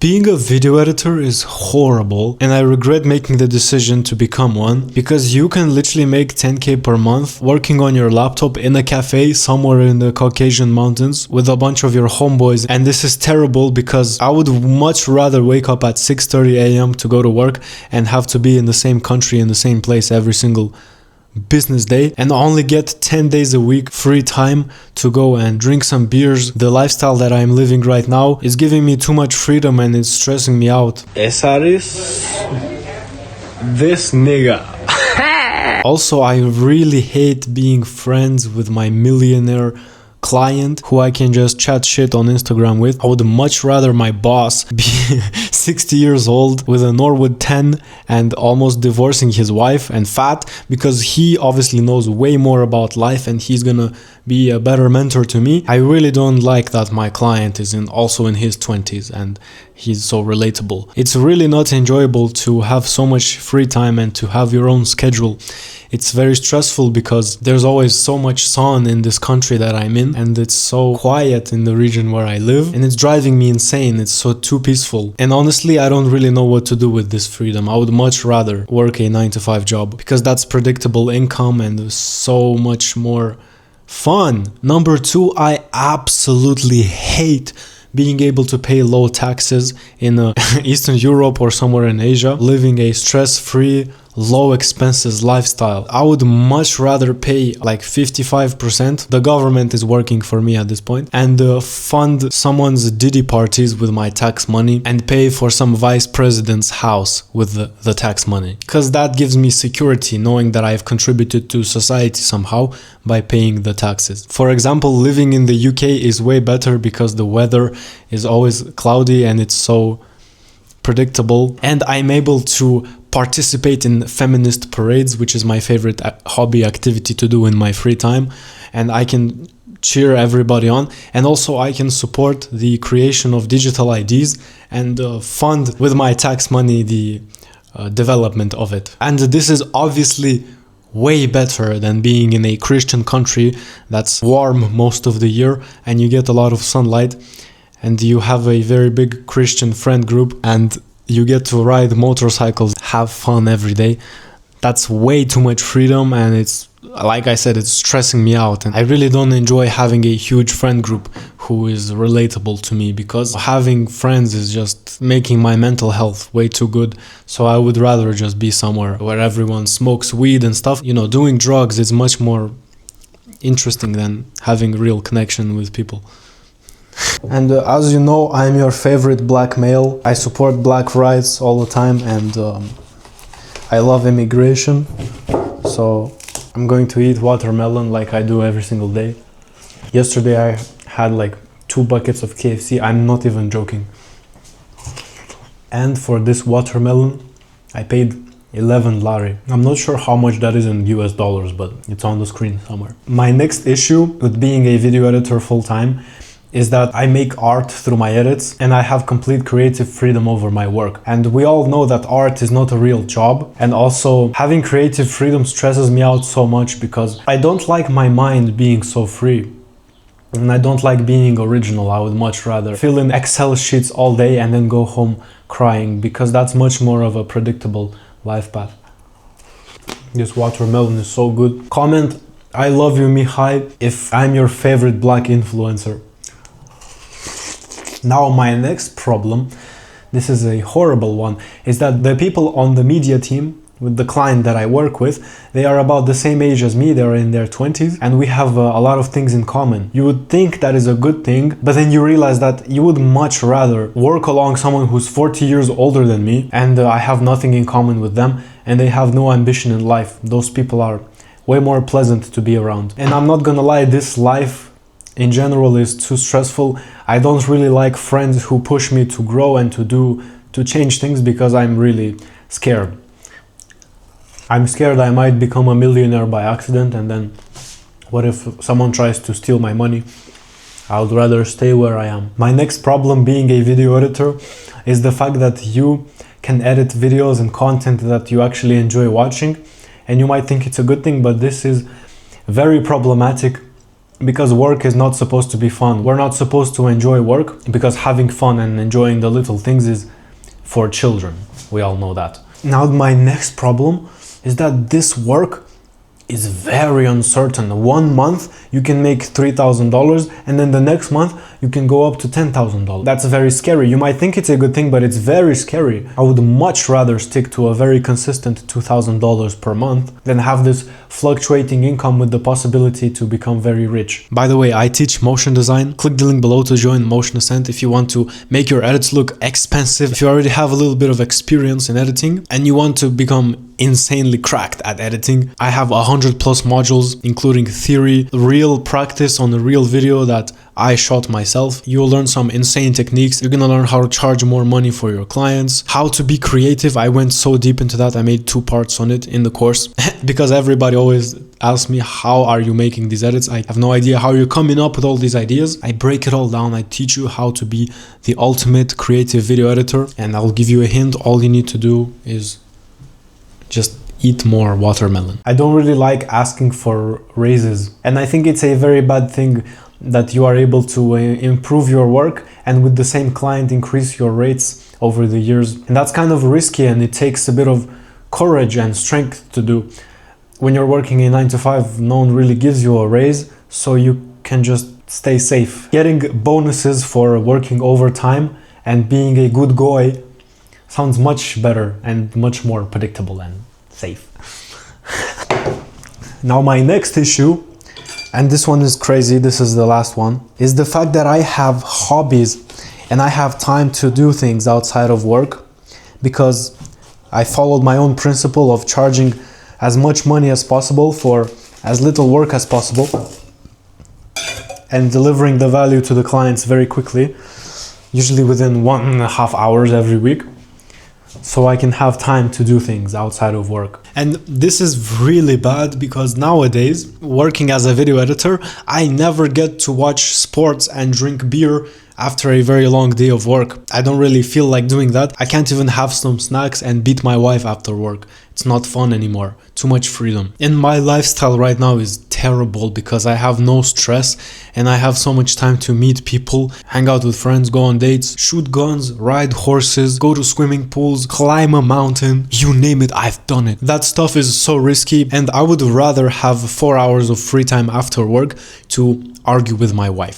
Being a video editor is horrible, and I regret making the decision to become one, because you can literally make 10k per month working on your laptop in a cafe somewhere in the Caucasian mountains with a bunch of your homeboys, and this is terrible because I would much rather wake up at 6:30 a.m. to go to work and have to be in the same country, in the same place every single business day, and only get 10 days a week free time to go and drink some beers. The lifestyle that I'm living right now is giving me too much freedom and it's stressing me out. Esaris, this nigga. Also, I really hate being friends with my millionaire client who I can just chat shit on Instagram with. I would much rather my boss be 60 years old with a Norwood 10 and almost divorcing his wife and fat, because he obviously knows way more about life and he's gonna be a better mentor to me. I really don't like that my client is also in his 20s and he's so relatable. It's really not enjoyable to have so much free time and to have your own schedule. It's very stressful because there's always so much sun in this country that I'm in, and it's so quiet in the region where I live, and it's driving me insane. It's so too peaceful. And honestly, I don't really know what to do with this freedom. I would much rather work a 9-to-5 job because that's predictable income and so much more fun. Number 2, I absolutely hate being able to pay low taxes in Eastern Europe or somewhere in Asia, living a stress-free, low expenses lifestyle. I would much rather pay like 55%. The government is working for me at this point, and fund someone's Diddy parties with my tax money and pay for some vice president's house with the tax money, because that gives me security knowing that I've contributed to society somehow by paying the taxes. For example, living in the UK is way better because the weather is always cloudy and it's so predictable, and I'm able to participate in feminist parades, which is my favorite hobby activity to do in my free time, and I can cheer everybody on, and also I can support the creation of digital IDs and fund with my tax money the development of it. And this is obviously way better than being in a Christian country that's warm most of the year and you get a lot of sunlight and you have a very big Christian friend group and you get to ride motorcycles, have fun every day. That's way too much freedom, and it's, like I said, it's stressing me out, and I really don't enjoy having a huge friend group who is relatable to me, because having friends is just making my mental health way too good. So I would rather just be somewhere where everyone smokes weed and stuff. You know, doing drugs is much more interesting than having real connection with people. And as you know, I'm your favorite black male. I support black rights all the time, and I love immigration. So I'm going to eat watermelon like I do every single day. Yesterday I had like 2 buckets of KFC. I'm not even joking. And for this watermelon, I paid 11 lari. I'm not sure how much that is in US dollars, but it's on the screen somewhere. My next issue with being a video editor full-time is that I make art through my edits and I have complete creative freedom over my work. And we all know that art is not a real job. And also having creative freedom stresses me out so much because I don't like my mind being so free. And I don't like being original. I would much rather fill in Excel sheets all day and then go home crying, because that's much more of a predictable life path. This watermelon is so good. Comment, I love you, Mihai, if I'm your favorite black influencer. Now my next problem, this is a horrible one, is that the people on the media team with the client that I work with, they are about the same age as me. They're in their 20s and we have a lot of things in common. You would think that is a good thing, but then you realize that you would much rather work along someone who's 40 years older than me, and I have nothing in common with them and they have no ambition in life. Those people are way more pleasant to be around. And I'm not gonna lie, this life in general is too stressful. I don't really like friends who push me to grow and to change things, because I'm really scared. I'm scared I might become a millionaire by accident, and then what if someone tries to steal my money? I would rather stay where I am. My next problem being a video editor is the fact that you can edit videos and content that you actually enjoy watching, and you might think it's a good thing, but this is very problematic because work is not supposed to be fun. We're not supposed to enjoy work, because having fun and enjoying the little things is for children. We all know that. Now my next problem is that this work is very uncertain. 1 month you can make $3,000 and then the next month you can go up to $10,000. That's very scary. You might think it's a good thing, but it's very scary. I would much rather stick to a very consistent $2,000 per month than have this fluctuating income with the possibility to become very rich. By the way, I teach motion design. Click the link below to join Motion Ascent if you want to make your edits look expensive. If you already have a little bit of experience in editing and you want to become insanely cracked at editing, I have 100+ modules, including theory, real practice on a real video that I shot myself. You'll learn some insane techniques. You're gonna learn how to charge more money for your clients, how to be creative. I went so deep into that. I made 2 parts on it in the course because everybody always asks me, how are you making these edits? I have no idea how you're coming up with all these ideas. I break it all down. I teach you how to be the ultimate creative video editor, and I'll give you a hint. All you need to do is just eat more watermelon. I don't really like asking for raises, and I think it's a very bad thing that you are able to improve your work and with the same client increase your rates over the years. And that's kind of risky, and it takes a bit of courage and strength to do. When you're working a 9 to 5, no one really gives you a raise, so you can just stay safe. Getting bonuses for working overtime and being a good guy sounds much better and much more predictable and safe. Now my next issue, and this one is crazy, this is the last one, is the fact that I have hobbies and I have time to do things outside of work, because I followed my own principle of charging as much money as possible for as little work as possible and delivering the value to the clients very quickly, usually within 1.5 hours every week, so I can have time to do things outside of work. And this is really bad because nowadays, working as a video editor, I never get to watch sports and drink beer after a very long day of work. I don't really feel like doing that. I can't even have some snacks and beat my wife after work. It's not fun anymore. Too much freedom. And my lifestyle right now is terrible because I have no stress and I have so much time to meet people, hang out with friends, go on dates, shoot guns, ride horses, go to swimming pools, climb a mountain, you name it, I've done it. That stuff is so risky, and I would rather have 4 hours of free time after work to argue with my wife.